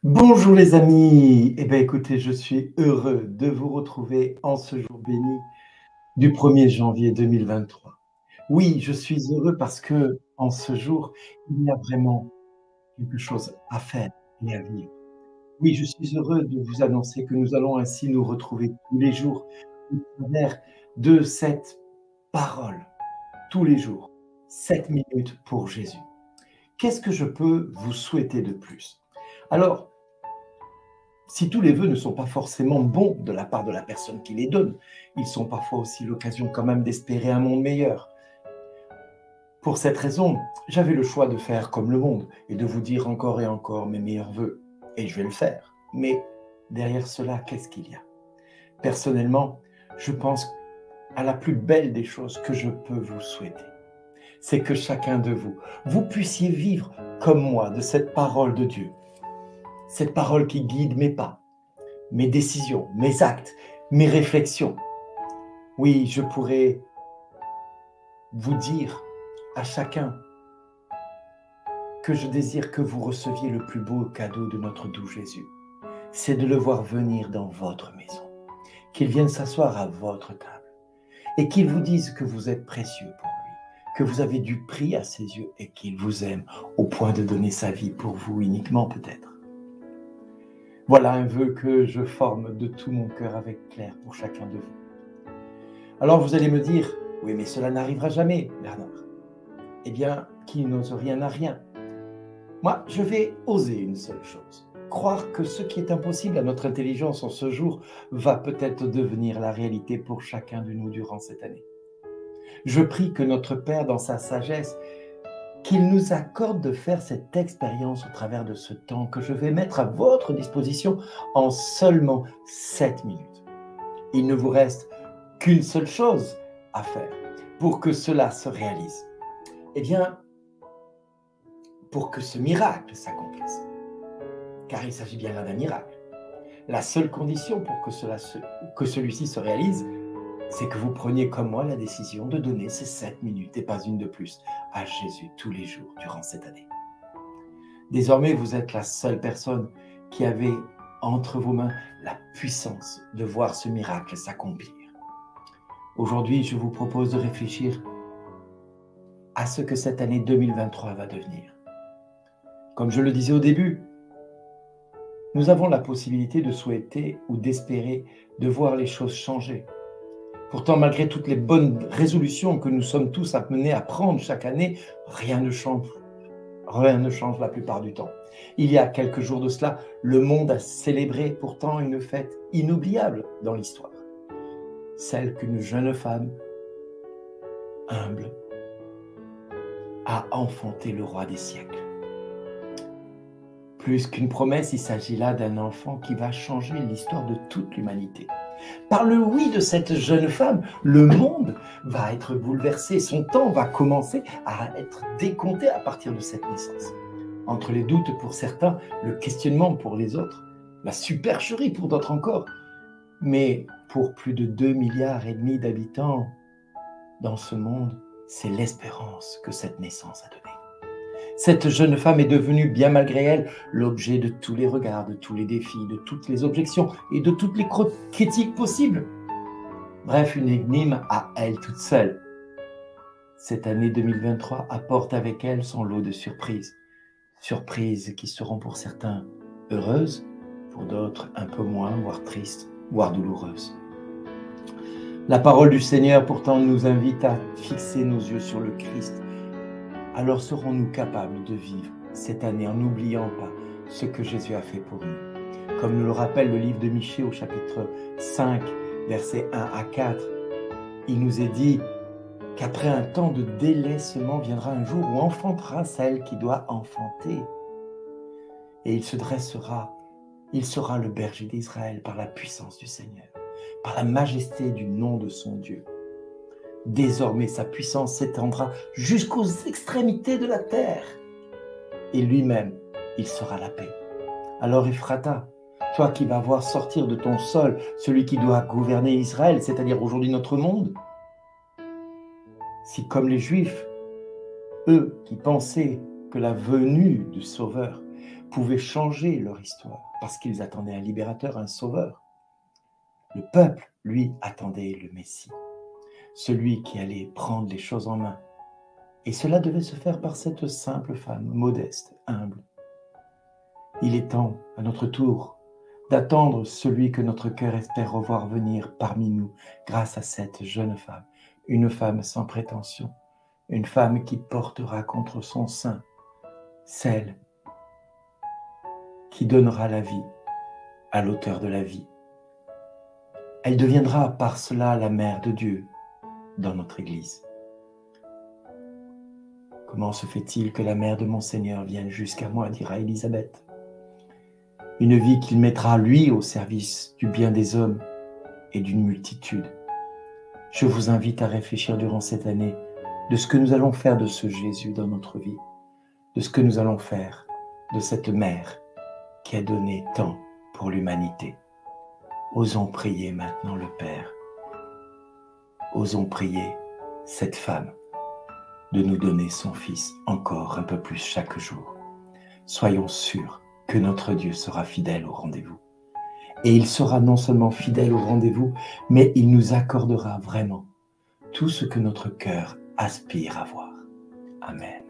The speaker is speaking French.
Bonjour les amis, eh bien écoutez, je suis heureux de vous retrouver en ce jour béni du 1er janvier 2023. Oui, je suis heureux parce que en ce jour, il y a vraiment quelque chose à faire et à vivre. Oui, je suis heureux de vous annoncer que nous allons ainsi nous retrouver tous les jours au travers de cette parole, tous les jours, 7 minutes pour Jésus. Qu'est-ce que je peux vous souhaiter de plus? Alors, si tous les vœux ne sont pas forcément bons de la part de la personne qui les donne, ils sont parfois aussi l'occasion quand même d'espérer un monde meilleur. Pour cette raison, j'avais le choix de faire comme le monde et de vous dire encore et encore mes meilleurs vœux. Et je vais le faire. Mais derrière cela, qu'est-ce qu'il y a? Personnellement, je pense à la plus belle des choses que je peux vous souhaiter. C'est que chacun de vous, vous puissiez vivre comme moi de cette parole de Dieu. Cette parole qui guide mes pas, mes décisions, mes actes, mes réflexions. Oui, je pourrais vous dire à chacun que je désire que vous receviez le plus beau cadeau de notre doux Jésus. C'est de le voir venir dans votre maison, qu'il vienne s'asseoir à votre table et qu'il vous dise que vous êtes précieux pour lui, que vous avez du prix à ses yeux et qu'il vous aime au point de donner sa vie pour vous uniquement peut-être. Voilà un vœu que je forme de tout mon cœur avec Claire pour chacun de vous. Alors vous allez me dire, oui mais cela n'arrivera jamais, Bernard. Eh bien, qui n'ose rien n'a rien. Moi, je vais oser une seule chose. Croire que ce qui est impossible à notre intelligence en ce jour va peut-être devenir la réalité pour chacun de nous durant cette année. Je prie que notre Père, dans sa sagesse, qu'il nous accorde de faire cette expérience au travers de ce temps que je vais mettre à votre disposition en seulement 7 minutes. Il ne vous reste qu'une seule chose à faire pour que cela se réalise. Eh bien, pour que ce miracle s'accomplisse. Car il s'agit bien là d'un miracle. La seule condition pour que celui-ci se réalise, c'est que vous preniez comme moi la décision de donner ces 7 minutes et pas une de plus à Jésus tous les jours durant cette année. Désormais, vous êtes la seule personne qui avait entre vos mains la puissance de voir ce miracle s'accomplir. Aujourd'hui, je vous propose de réfléchir à ce que cette année 2023 va devenir. Comme je le disais au début, nous avons la possibilité de souhaiter ou d'espérer de voir les choses changer. Pourtant, malgré toutes les bonnes résolutions que nous sommes tous amenés à prendre chaque année, rien ne change. Rien ne change la plupart du temps. Il y a quelques jours de cela, le monde a célébré pourtant une fête inoubliable dans l'histoire. Celle qu'une jeune femme humble a enfanté le roi des siècles. Plus qu'une promesse, il s'agit là d'un enfant qui va changer l'histoire de toute l'humanité. Par le oui de cette jeune femme, le monde va être bouleversé, son temps va commencer à être décompté à partir de cette naissance. Entre les doutes pour certains, le questionnement pour les autres, la supercherie pour d'autres encore. Mais pour plus de 2,5 milliards d'habitants dans ce monde, c'est l'espérance que cette naissance a donnée. Cette jeune femme est devenue, bien malgré elle, l'objet de tous les regards, de tous les défis, de toutes les objections et de toutes les critiques possibles. Bref, une énigme à elle toute seule. Cette année 2023 apporte avec elle son lot de surprises. Surprises qui seront pour certains heureuses, pour d'autres un peu moins, voire tristes, voire douloureuses. La parole du Seigneur pourtant nous invite à fixer nos yeux sur le Christ. Alors serons-nous capables de vivre cette année en n'oubliant pas ce que Jésus a fait pour nous. Comme nous le rappelle le livre de Michée au chapitre 5, versets 1 à 4, il nous est dit qu'après un temps de délaissement viendra un jour où enfantera celle qui doit enfanter. Et il se dressera, il sera le berger d'Israël par la puissance du Seigneur, par la majesté du nom de son Dieu. Désormais, sa puissance s'étendra jusqu'aux extrémités de la terre. Et lui-même, il sera la paix. Alors Ephrata, toi qui vas voir sortir de ton sol celui qui doit gouverner Israël, c'est-à-dire aujourd'hui notre monde, si comme les Juifs, eux qui pensaient que la venue du Sauveur pouvait changer leur histoire parce qu'ils attendaient un libérateur, un sauveur. Le peuple, lui, attendait le Messie, celui qui allait prendre les choses en main. Et cela devait se faire par cette simple femme, modeste, humble. Il est temps, à notre tour, d'attendre celui que notre cœur espère revoir venir parmi nous grâce à cette jeune femme, une femme sans prétention, une femme qui portera contre son sein celle qui donnera la vie à l'auteur de la vie. Elle deviendra par cela la mère de Dieu dans notre Église. Comment se fait-il que la mère de mon Seigneur vienne jusqu'à moi, dira Élisabeth. Une vie qu'il mettra, lui, au service du bien des hommes et d'une multitude. Je vous invite à réfléchir durant cette année de ce que nous allons faire de ce Jésus dans notre vie, de ce que nous allons faire de cette mère qui a donné tant pour l'humanité. Osons prier maintenant le Père. Osons prier cette femme de nous donner son Fils encore un peu plus chaque jour. Soyons sûrs que notre Dieu sera fidèle au rendez-vous. Et il sera non seulement fidèle au rendez-vous, mais il nous accordera vraiment tout ce que notre cœur aspire à voir. Amen.